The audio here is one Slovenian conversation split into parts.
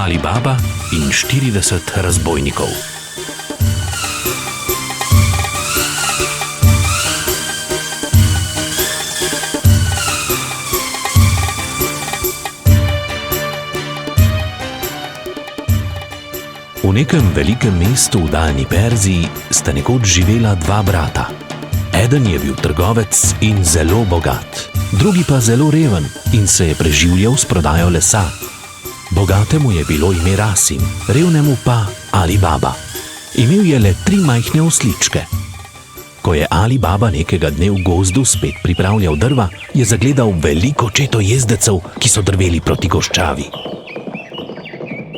Ali Baba in 40 razbojnikov. V nekem velikem mestu v daljni Perziji sta nekoč živela dva brata. Eden je bil trgovec in zelo bogat, drugi pa zelo reven in se je preživljal s prodajo lesa. Bogatemu je bilo ime Rasim, revnemu pa Ali Baba. Imel je le 3 majhne osličke. Ko je Ali Baba nekega dne v gozdu spet pripravljal drva, je zagledal veliko četo jezdecev, ki so drveli proti goščavi.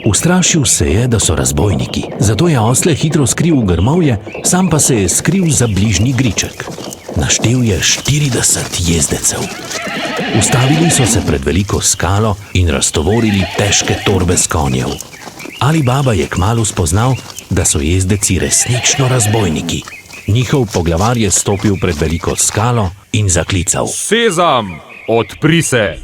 Ustrašil se je, da so razbojniki, zato je osle hitro skril v grmovje, sam pa se je skril za bližnji griček. Naštel je 40 jezdecev. Ustavili so se pred veliko skalo in raztovorili težke torbe s konjev. Ali Baba je kmalu spoznal, da so jezdeci resnično razbojniki. Njihov poglavar je stopil pred veliko skalo in zaklical: Sezam, odpri se!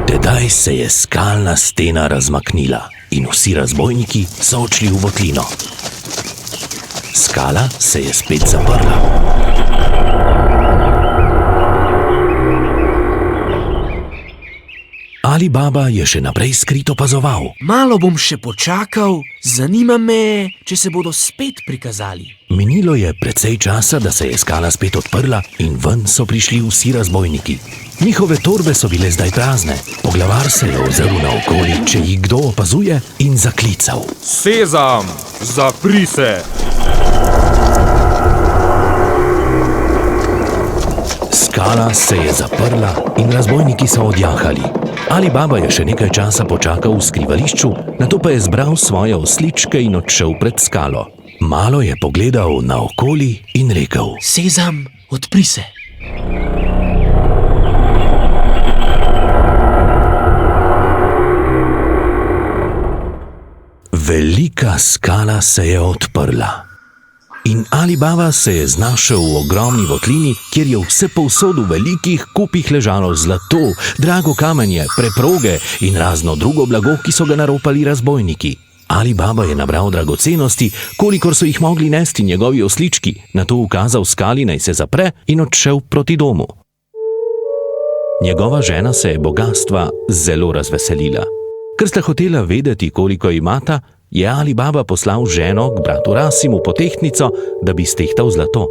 Tedaj se je skalna stena razmaknila in vsi razbojniki so odšli v votlino. Skala se je spet zaprla. Ali Baba je še naprej skrito opazoval. Malo bom še počakal, zanima me, če se bodo spet prikazali. Minilo je precej časa, da se je skala spet odprla in ven so prišli vsi razbojniki. Njihove torbe so bile zdaj prazne. Poglavar se je ozrl naokoli, če jih kdo opazuje, in zaklical: Sezam, zapri se! Skala se je zaprla in razbojniki so odjahali. Ali Baba je še nekaj časa počakal v skrivališču, nato pa je zbral svoje osličke in odšel pred skalo. Malo je pogledal naokoli in rekel: Sezam, odpri se! Velika skala se je odprla. In Ali Baba se je znašel v ogromni votlini, kjer je vse povsod v velikih kupih ležalo zlato, drago kamenje, preproge in razno drugo blago, ki so ga naropali razbojniki. Ali Baba je nabral dragocenosti, kolikor so jih mogli nesti njegovi oslički, nato ukazal skali, naj se zapre, in odšel proti domu. Njegova žena se je bogastva zelo razveselila. Ker sta hotela vedeti, koliko imata, je Ali Baba poslal ženo k bratu Rasimu po tehtnico, da bi stehtal zlato.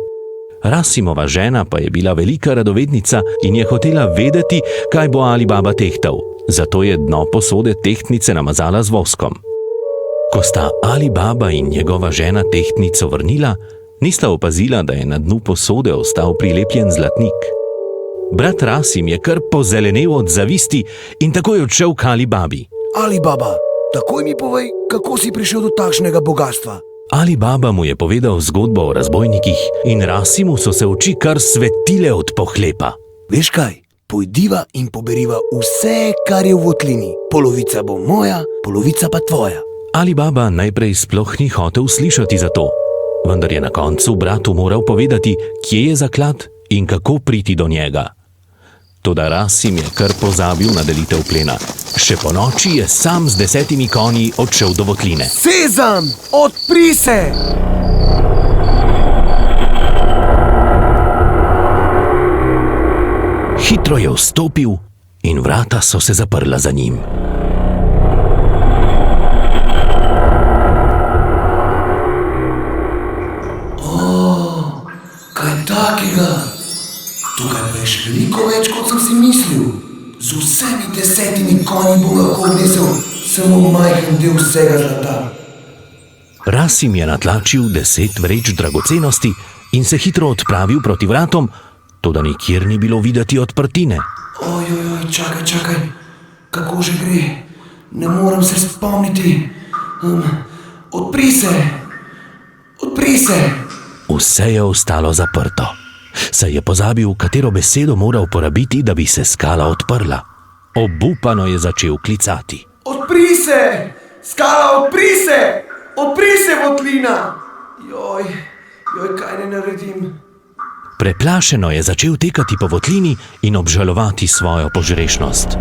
Rasimova žena pa je bila velika radovednica in je hotela vedeti, kaj bo Ali Baba tehtal. Zato je dno posode tehtnice namazala z voskom. Ko sta Ali Baba in njegova žena tehtnico vrnila, nista opazila, da je na dnu posode ostal prilepljen zlatnik. Brat Rasim je kar pozelenel od zavisti in takoj odšel k Ali Babi. Ali Baba, takoj mi povej, kako si prišel do takšnega bogastva. Ali Baba mu je povedal zgodbo o razbojnikih in Rasimu so se oči kar svetile od pohlepa. Veš kaj, pojdiva in poberiva vse, kar je v votlini. Polovica bo moja, polovica pa tvoja. Ali Baba najprej sploh ni hotel slišati za to, vendar je na koncu bratu moral povedati, kje je zaklad in kako priti do njega. Toda Rasim je kar pozabil na delitev plena. Še po noči je sam z 10 konji odšel do votline. Sezam, odpri se! Hitro je vstopil in vrata so se zaprla za njim. Kaj takega? Tukaj pa je še veliko več, kot sem si mislil. Z vsemi 10 konji bom lahko odnesel samo majhen del vsega zlata. Rasim je natlačil 10 vreč dragocenosti in se hitro odpravil proti vratom, toda nikjer ni bilo videti odprtine. Ojojoj, čakaj, kako že gre? Ne morem se spomniti. Odpri se! Vse je ostalo zaprto. Saj je pozabil, katero besedo mora uporabiti, da bi se skala odprla. Obupano je začel klicati. Odpri se! Skala, odpri se! Odpri se, votlina! Joj, kaj ne naredim? Preplašeno je začel tekati po votlini in obžalovati svojo požrešnost.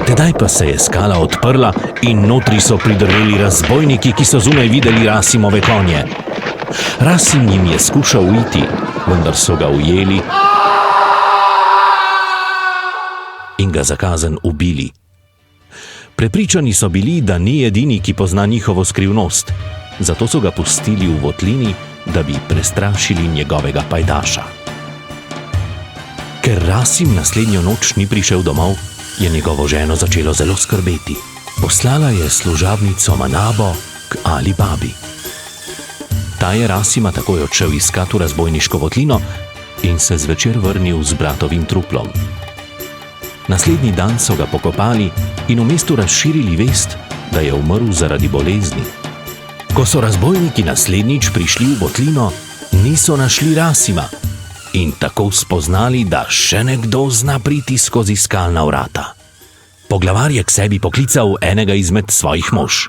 Tedaj pa se je skala odprla in notri so pridrveli razbojniki, ki so zunaj videli Rasimove konje. Rasim jim je skušal uiti, vendar so ga ujeli in ga za kazen ubili. Prepričani so bili, da ni edini, ki pozna njihovo skrivnost, zato so ga pustili v votlini, da bi prestrašili njegovega pajdaša. Ker Rasim naslednjo noč ni prišel domov, je njegovo ženo začelo zelo skrbeti. Poslala je služabnico Manabo k Ali Babi. Ta je Rasima takoj odšel iskat v razbojniško votlino in se zvečer vrnil z bratovim truplom. Naslednji dan so ga pokopali in v mestu razširili vest, da je umrl zaradi bolezni. Ko so razbojniki naslednjič prišli v votlino, niso našli Rasima in tako spoznali, da še nekdo zna priti skozi skalna vrata. Poglavar je k sebi poklical enega izmed svojih mož.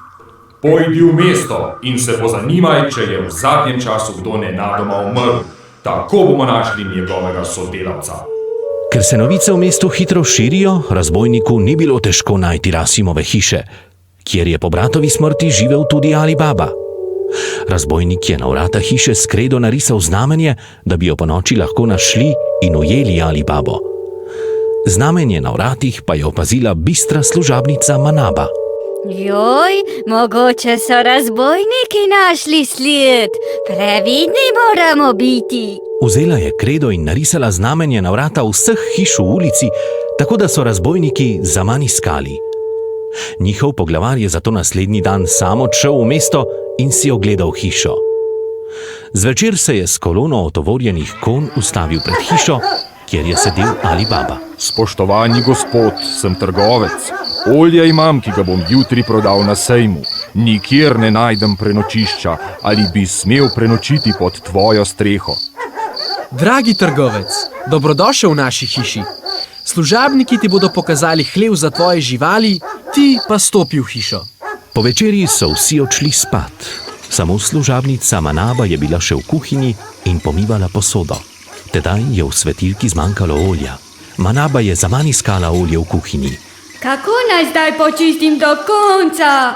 Pojdi v mesto in se pozanimaj, če je v zadnjem času kdo nenadoma umrl. Tako bomo našli njegovega sodelavca. Ker se novice v mestu hitro širijo, razbojniku ni bilo težko najti Rasimove hiše, kjer je po bratovi smrti živel tudi Ali Baba. Razbojnik je na vrata hiše s kredo narisal znamenje, da bi jo ponoči lahko našli in ujeli Ali Babo. Znamenje na vratih pa je opazila bistra služabnica Manaba. Joj, mogoče so razbojniki našli sled. Previdni moramo biti. Vzela je kredo in narisala znamenje na vrata vseh hiš v ulici, tako da so razbojniki zaman iskali. Njihov poglavar je zato naslednji dan sam odšel v mesto in si ogledal hišo. Zvečer se je s kolono otovorjenih konj ustavil pred hišo, kjer je sedel Ali Baba. Spoštovani gospod, sem trgovec. Olja imam, ki ga bom jutri prodal na sejmu. Nikjer ne najdem prenočišča, ali bi smel prenočiti pod tvojo streho. Dragi trgovec, dobrodošel v naši hiši. Služabniki ti bodo pokazali hlev za tvoje živali, ti pa stopi v hišo. Po večerji so vsi odšli spat. Samo služabnica Manaba je bila še v kuhinji in pomivala posodo. Tedaj je v svetilki zmanjkalo olja. Manaba je zaman iskala olje v kuhinji. Kako naj zdaj počistim do konca?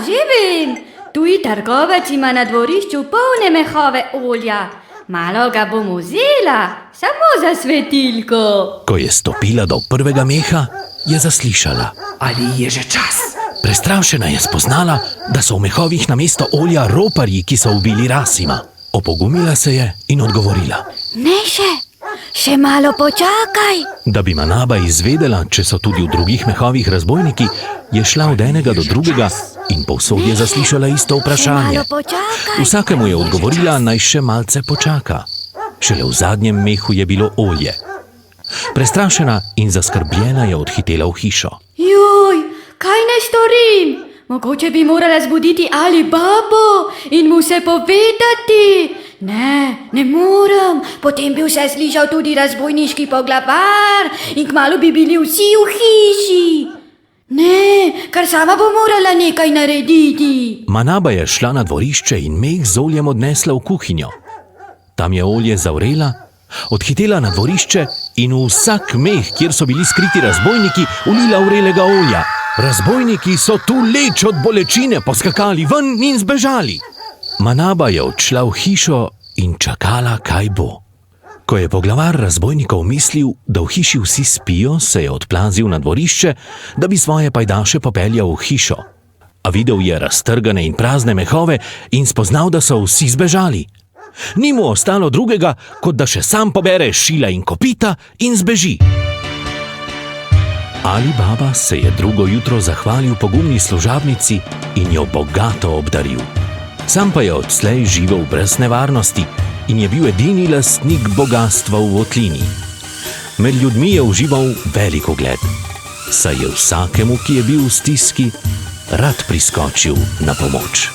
Že vem. Tuji trgovec ima na dvorišču polne mehove olja. Malo ga bom vzela, samo za svetilko. Ko je stopila do prvega meha, je zaslišala. Ali je že čas? Prestrašena je spoznala, da so v mehovih namesto olja roparji, ki so ubili Rasima. Opogumila se je in odgovorila. Ne še malo počakaj. Da bi Manaba izvedela, če so tudi v drugih mehovih razbojniki, je šla od enega do drugega in povsod je zaslišala isto vprašanje. Vsakemu je odgovorila, naj še malce počaka. Šele v zadnjem mehu je bilo olje. Prestrašena in zaskrbljena je odhitela v hišo. Joj, kaj naj storim? Mogoče bi morala zbuditi Ali Babo in mu se povedati. Ne moram, potem bi vse slišal tudi razbojniški poglavar in kmalu bi bili vsi v hiši. Ne, kar sama bo morala nekaj narediti. Manaba je šla na dvorišče in meh z oljem odnesla v kuhinjo. Tam je olje zavrela, odhitela na dvorišče in v vsak meh, kjer so bili skriti razbojniki, ulila vrelega olja. Razbojniki so tu leč od bolečine poskakali ven in zbežali. Manaba je odšla v hišo in čakala, kaj bo. Ko je poglavar razbojnikov mislil, da v hiši vsi spijo, se je odplazil na dvorišče, da bi svoje pajdaše popeljal v hišo. A videl je raztrgane in prazne mehove in spoznal, da so vsi zbežali. Ni mu ostalo drugega, kot da še sam pobere šila in kopita in zbeži. Ali Baba se je drugo jutro zahvalil pogumni služabnici in jo bogato obdaril. Sam pa je odslej živel brez nevarnosti in je bil edini lastnik bogastva v votlini. Med ljudmi je užival velik ugled, saj je vsakemu, ki je bil v stiski, rad priskočil na pomoč.